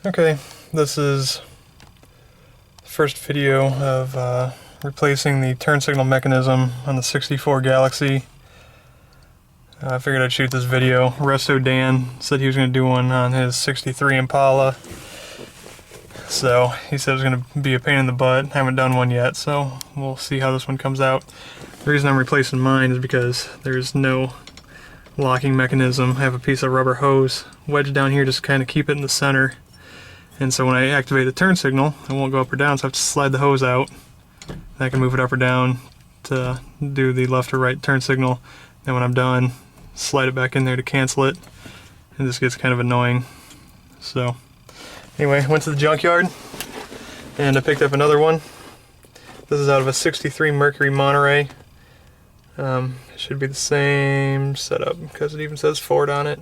Okay, this is the first video of replacing the turn signal mechanism on the 64 Galaxie. I figured I'd shoot this video. Resto Dan said he was going to do one on his 63 Impala. So he said it was going to be a pain in the butt. I haven't done one yet, so we'll see how this one comes out. The reason I'm replacing mine is because there's no locking mechanism. I have a piece of rubber hose wedged down here just to kind of keep it in the center. And so when I activate the turn signal, it won't go up or down, so I have to slide the hose out. And I can move it up or down to do the left or right turn signal. Then when I'm done, slide it back in there to cancel it. And this gets kind of annoying. So anyway, went to the junkyard and I picked up another one. This is out of a 63 Mercury Monterey. It should be the same setup because it even says Ford on it.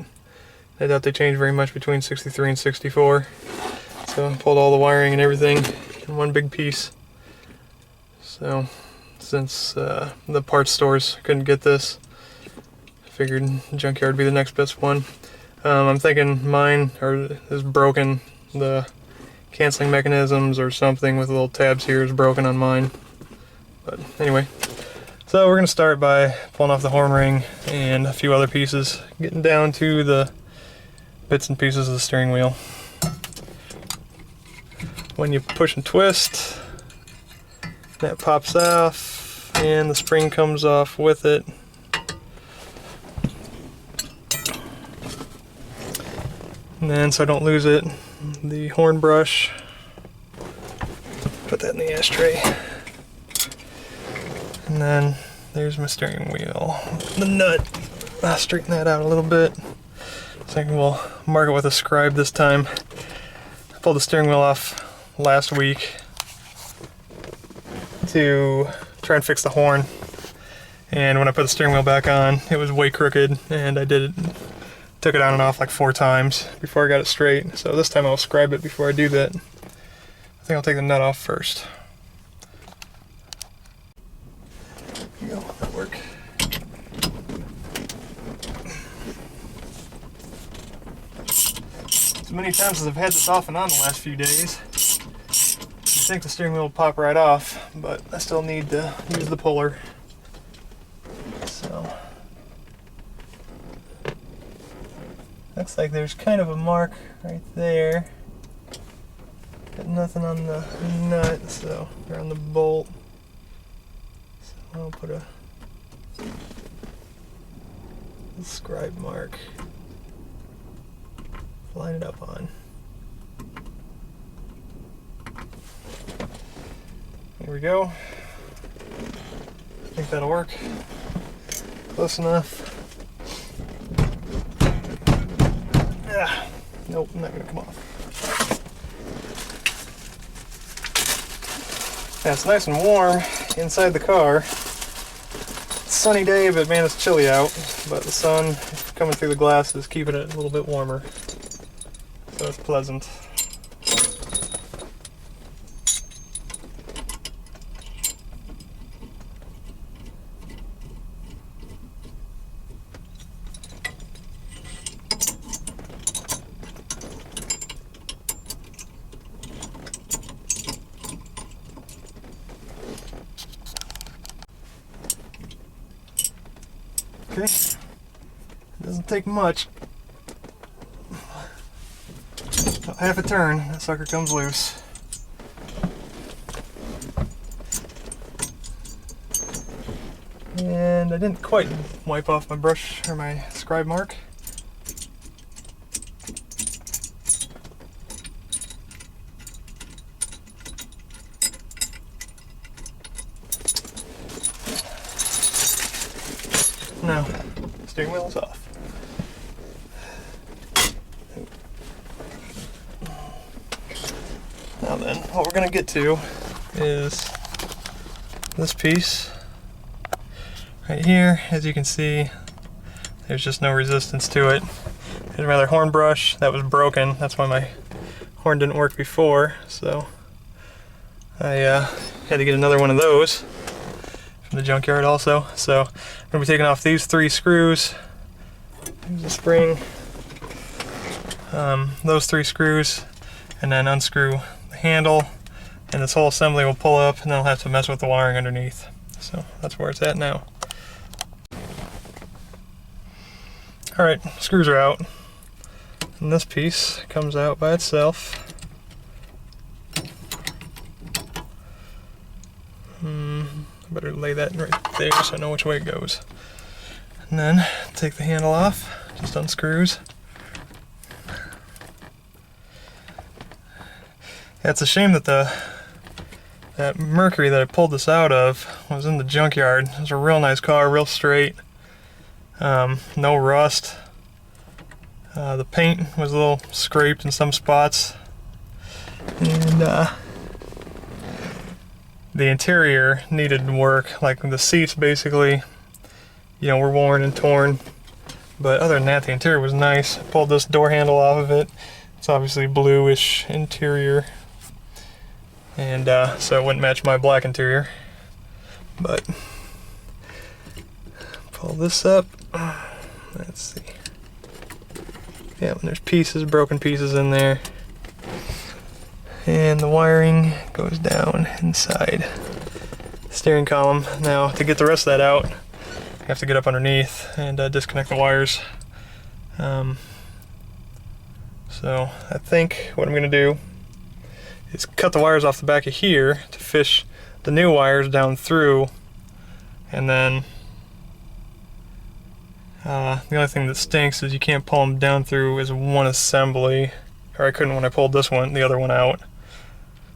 I doubt they change very much between 63 and 64. So I pulled all the wiring and everything in one big piece. So since the parts stores couldn't get this, I figured junkyard would be the next best one. I'm thinking mine is broken. The canceling mechanisms or something with little tabs here is broken on mine. But anyway, so we're going to start by pulling off the horn ring and a few other pieces, getting down to the bits and pieces of the steering wheel. When you push and twist, that pops off and the spring comes off with it. And then, so I don't lose it, the horn brush, put that in the ashtray. And then there's my steering wheel. The nut, I'll straighten that out a little bit. So we'll mark it with a scribe this time. I pulled the steering wheel off last week to try and fix the horn. And when I put the steering wheel back on, it was way crooked, and I took it on and off like 4 times before I got it straight. So this time I'll scribe it before I do that. I think I'll take the nut off first. There you go, that'll work. As many times as I've had this off and on the last few days, I think the steering wheel will pop right off, but I still need to use the puller. So looks like there's kind of a mark right there. Got nothing on the nut, so or on the bolt. So I'll put a scribe mark. Line it up on. Here we go. I think that'll work. Close enough. Ah, nope, not gonna come off. Yeah, it's nice and warm inside the car. It's a sunny day, but man, it's chilly out. But the sun coming through the glass is keeping it a little bit warmer. So it's pleasant. Okay, it doesn't take much. About half a turn, that sucker comes loose. And I didn't quite wipe off my brush or my scribe mark. No, steering wheel is off. Now then, what we're going to get to is this piece right here. As you can see, there's just no resistance to it. There's my other horn brush that was broken. That's why my horn didn't work before. So I had to get another one of those from the junkyard also. So I'm going to be taking off these 3 screws. There's the spring. Those 3 screws. and then unscrew the handle, and this whole assembly will pull up, and then I'll have to mess with the wiring underneath. So that's where it's at now. Alright, screws are out, and this piece comes out by itself. I better lay that right there so I know which way it goes. And then take the handle off, just unscrews. Yeah, it's a shame that that Mercury that I pulled this out of was in the junkyard. It was a real nice car, real straight, no rust. The paint was a little scraped in some spots, and the interior needed work. Like the seats basically, were worn and torn. But other than that, the interior was nice. I pulled this door handle off of it. It's obviously bluish interior, and so it wouldn't match my black interior. But pull this up. Let's see. Yeah, and there's pieces, broken pieces in there. And the wiring goes down inside the steering column. Now, to get the rest of that out, I have to get up underneath and disconnect the wires. So I think what I'm going to do is cut the wires off the back of here to fish the new wires down through, and then the only thing that stinks is you can't pull them down through as one assembly, or I couldn't when I pulled the other one out.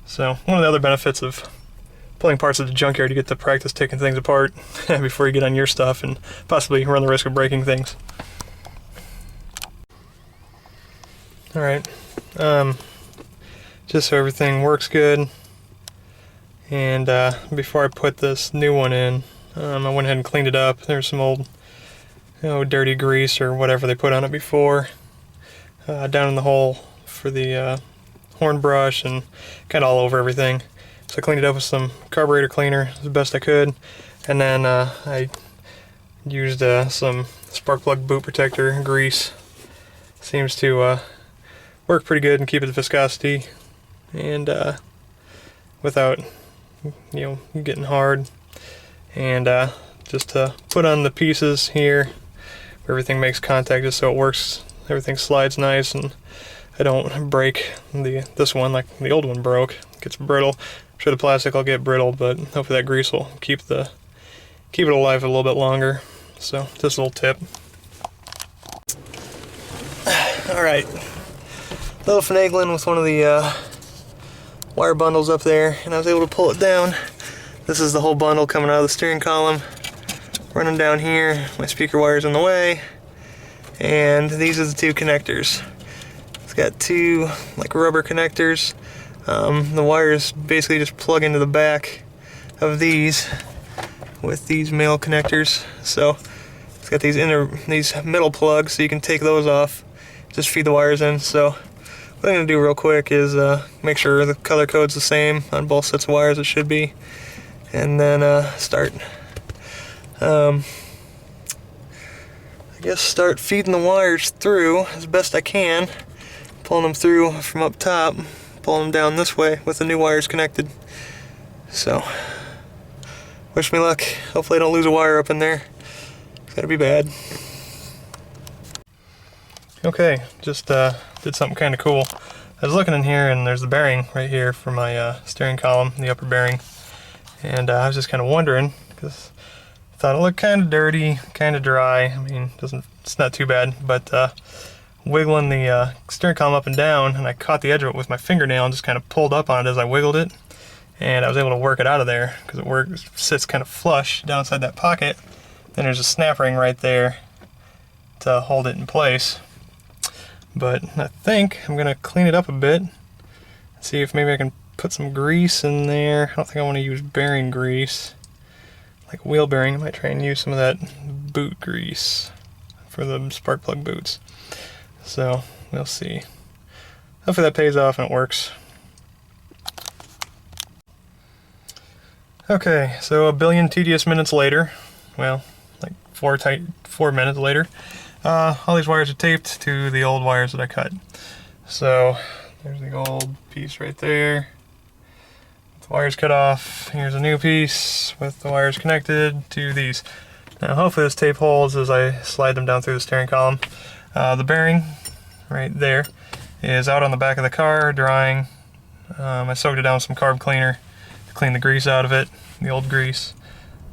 So one of the other benefits of pulling parts of the junkyard, you get to practice taking things apart before you get on your stuff and possibly run the risk of breaking things. Alright, just so everything works good, and before I put this new one in, I went ahead and cleaned it up. There's some old dirty grease or whatever they put on it before, down in the hole for the horn brush and kind of all over everything. So I cleaned it up with some carburetor cleaner as best I could, and then I used some spark plug boot protector grease. Seems to work pretty good and keep its viscosity, and without getting hard. And just to put on the pieces here where everything makes contact, just so it works, everything slides nice and I don't break this one like the old one broke. It gets brittle. I'm sure the plastic will get brittle, but hopefully that grease will keep it alive a little bit longer. So just a little tip. Alright, little finagling with one of the wire bundles up there, and I was able to pull it down. This is the whole bundle coming out of the steering column, running down here. My speaker wire's in the way, and these are the two connectors. It's got two like rubber connectors. The wires basically just plug into the back of these with these male connectors. So it's got these middle plugs, so you can take those off, just feed the wires in. So what I'm going to do real quick is make sure the color code's the same on both sets of wires. It should be, and then start feeding the wires through as best I can, pulling them through from up top, pulling them down this way with the new wires connected. So wish me luck. Hopefully I don't lose a wire up in there. It's gotta be bad. Okay, just did something kind of cool. I was looking in here, and there's the bearing right here for my steering column, the upper bearing, and I was just kind of wondering, because I thought it looked kind of dirty, kind of dry. I mean, it's not too bad, but wiggling the steering column up and down, and I caught the edge of it with my fingernail and just kind of pulled up on it as I wiggled it, and I was able to work it out of there because it sits kind of flush down inside that pocket. Then there's a snap ring right there to hold it in place. But I think I'm going to clean it up a bit, see if maybe I can put some grease in there. I don't think I want to use bearing grease, like wheel bearing. I might try and use some of that boot grease for the spark plug boots. So we'll see. Hopefully that pays off and it works. Okay, so a billion tedious minutes later, well, like 4 minutes later, all these wires are taped to the old wires that I cut. So There's the old piece right there. The wires cut off. Here's a new piece with the wires connected to these. Now hopefully this tape holds as I slide them down through the steering column. The bearing right there is out on the back of the car drying. I soaked it down with some carb cleaner to clean the grease out of it, the old grease.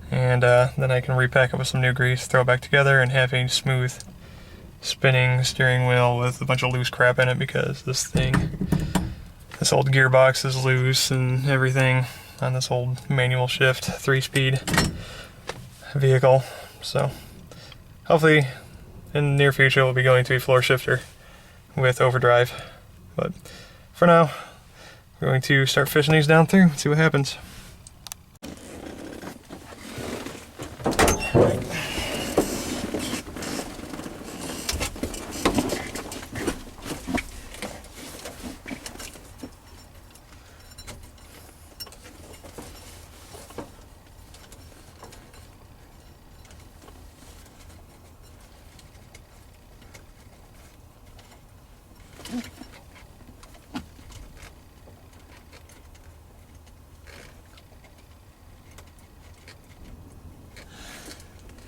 And then I can repack it with some new grease, throw it back together, and have a smooth spinning steering wheel with a bunch of loose crap in it because this old gearbox is loose and everything on this old manual shift 3-speed vehicle. So hopefully in the near future we'll be going to a floor shifter with overdrive. But for now, we're going to start fishing these down through and see what happens.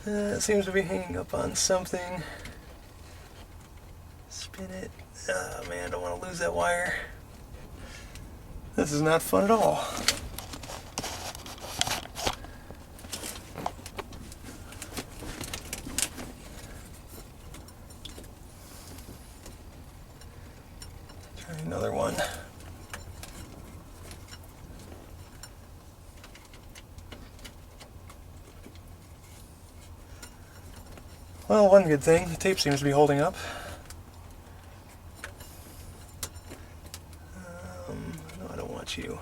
It seems to be hanging up on something. Spin it. Oh man, I don't want to lose that wire. This is not fun at all. Try another one. Well, one good thing, the tape seems to be holding up. No, I don't want you.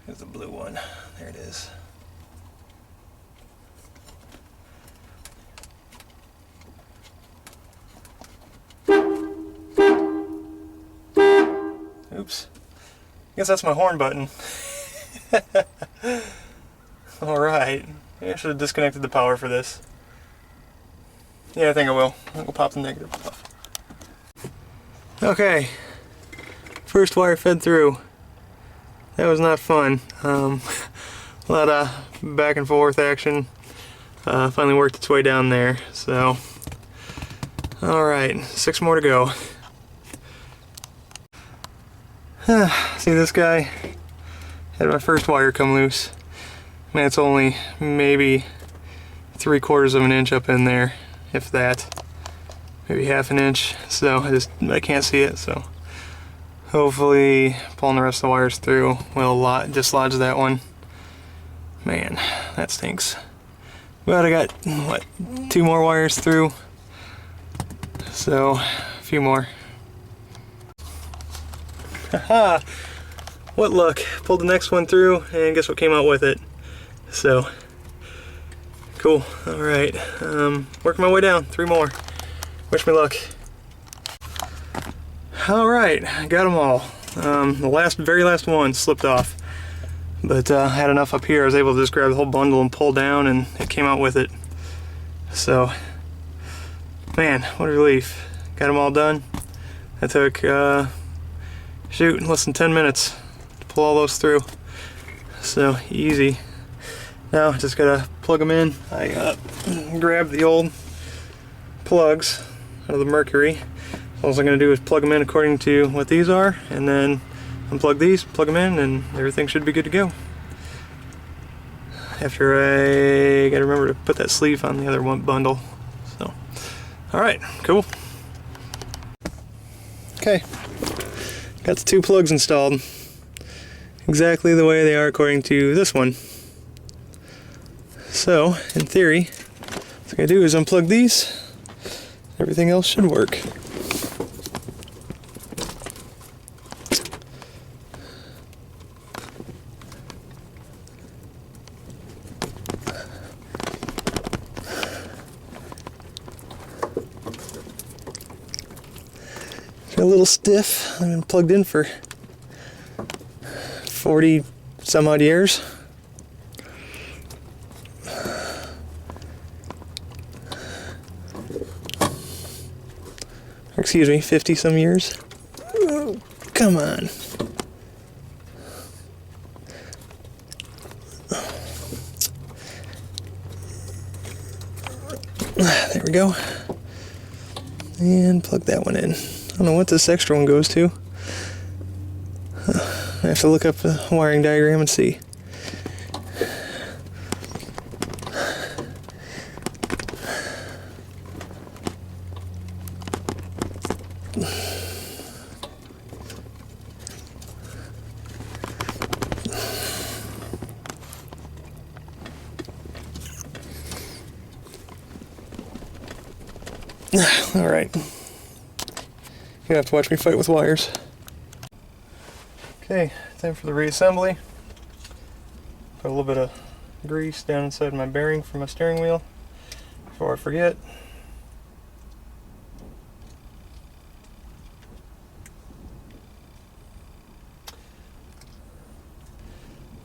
Here's the blue one. There it is. Oops. I guess that's my horn button. Alright. I should have disconnected the power for this. Yeah, I think I will. I'll go pop the negative off. Okay. First wire fed through. That was not fun. A lot of back and forth action. Finally worked its way down there. So, alright, 6 more to go. See this guy? Had my first wire come loose. Man, it's only maybe 3/4 of an inch up in there. If that, maybe 1/2 inch, so I can't see it, so hopefully pulling the rest of the wires through will dislodge that one. Man, that stinks. But I got, what, 2 more wires through, so a few more. Haha! What luck! Pulled the next one through, and guess what came out with it? So, cool. Alright. Working my way down. 3 more. Wish me luck. Alright. Got them all. The very last one slipped off. But I had enough up here. I was able to just grab the whole bundle and pull down, and it came out with it. So, man, what a relief. Got them all done. That took, shoot, less than 10 minutes to pull all those through. So, easy. Now, just gotta plug them in. I grabbed the old plugs out of the Mercury. All I'm gonna do is plug them in according to what these are, and then unplug these, plug them in, and everything should be good to go. After I gotta remember to put that sleeve on the other one bundle. So, alright, cool. Okay, got the 2 plugs installed. Exactly the way they are according to this one. So, in theory, what I gotta do is unplug these. Everything else should work. A little stiff. I've been plugged in for 40 some odd years. Excuse me, 50 some years. Come on. There we go. And plug that one in. I don't know what this extra one goes to. I have to look up the wiring diagram and see. Alright. You're gonna have to watch me fight with wires. Okay, time for the reassembly. Put a little bit of grease down inside my bearing for my steering wheel before I forget.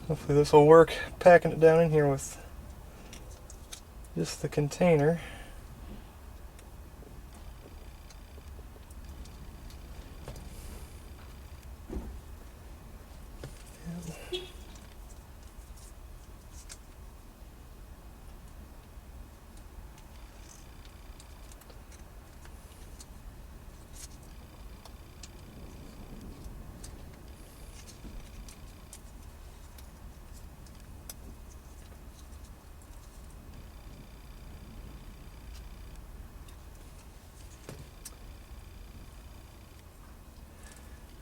Hopefully this will work. Packing it down in here with just the container.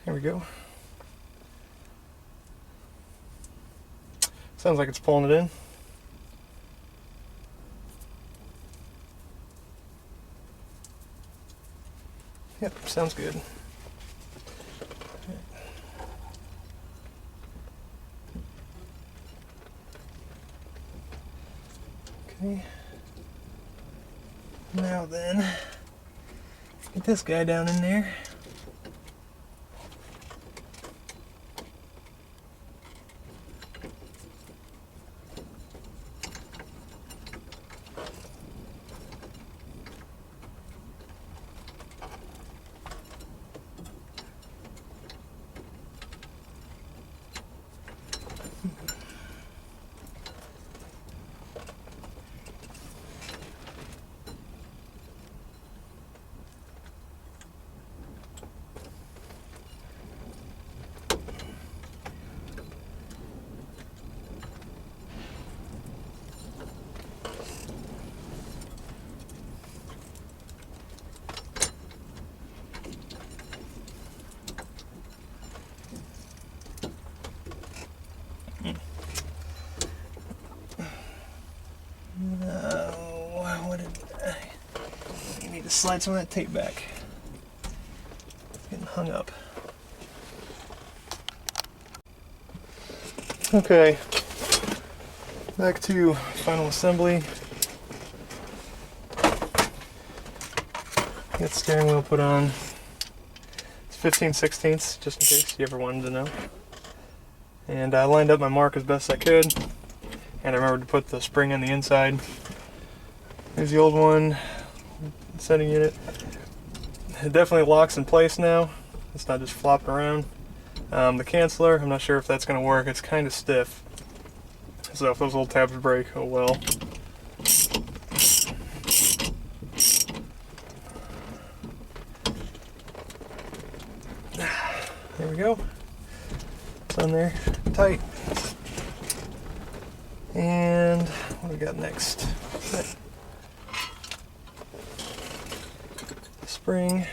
There we go. Sounds like it's pulling it in. Yep, sounds good. Okay. Now then, get this guy down in there. Slide some of that tape back. It's getting hung up. Okay, back to final assembly. Get the steering wheel put on. It's 15/16, just in case you ever wanted to know. And I lined up my mark as best I could. And I remembered to put the spring on the inside. Here's the old one. Setting unit. It definitely locks in place now. It's not just flopping around. The canceller, I'm not sure if that's going to work. It's kind of stiff. So if those little tabs break, oh well. There we go. It's on there tight. And what do we got next? Spring.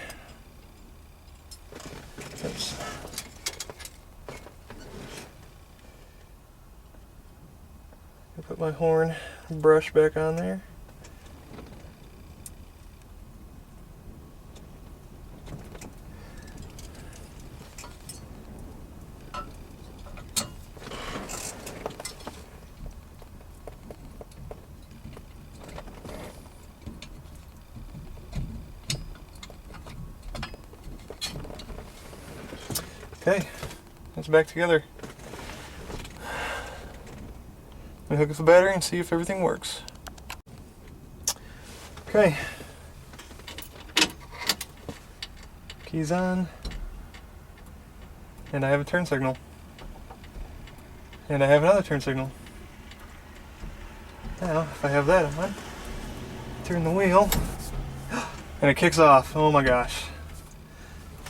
Oops. I put my horn brush back on there. Okay, it's back together. I'm gonna hook up the battery and see if everything works. Okay. Keys on. And I have a turn signal. And I have another turn signal. Now, if I have that on, turn the wheel, and it kicks off. Oh my gosh.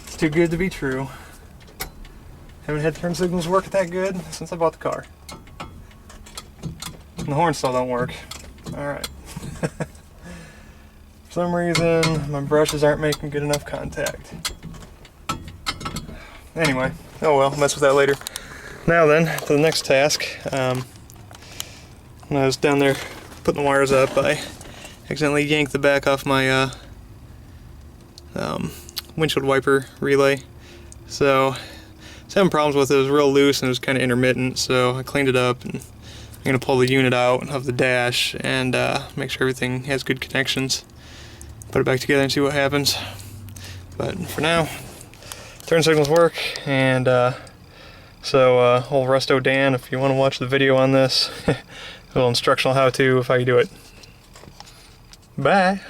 It's too good to be true. Haven't had turn signals work that good since I bought the car. And the horns still don't work. Alright. For some reason, my brushes aren't making good enough contact. Anyway, oh well, I'll mess with that later. Now then, to the next task. When I was down there putting the wires up, I accidentally yanked the back off my windshield wiper relay. So I was having problems with it. It was real loose and it was kind of intermittent, so I cleaned it up, and I'm going to pull the unit out of the dash and make sure everything has good connections. Put it back together and see what happens. But for now, turn signals work, and so old Resto Dan, if you want to watch the video on this, a little instructional how-to if I do it. Bye!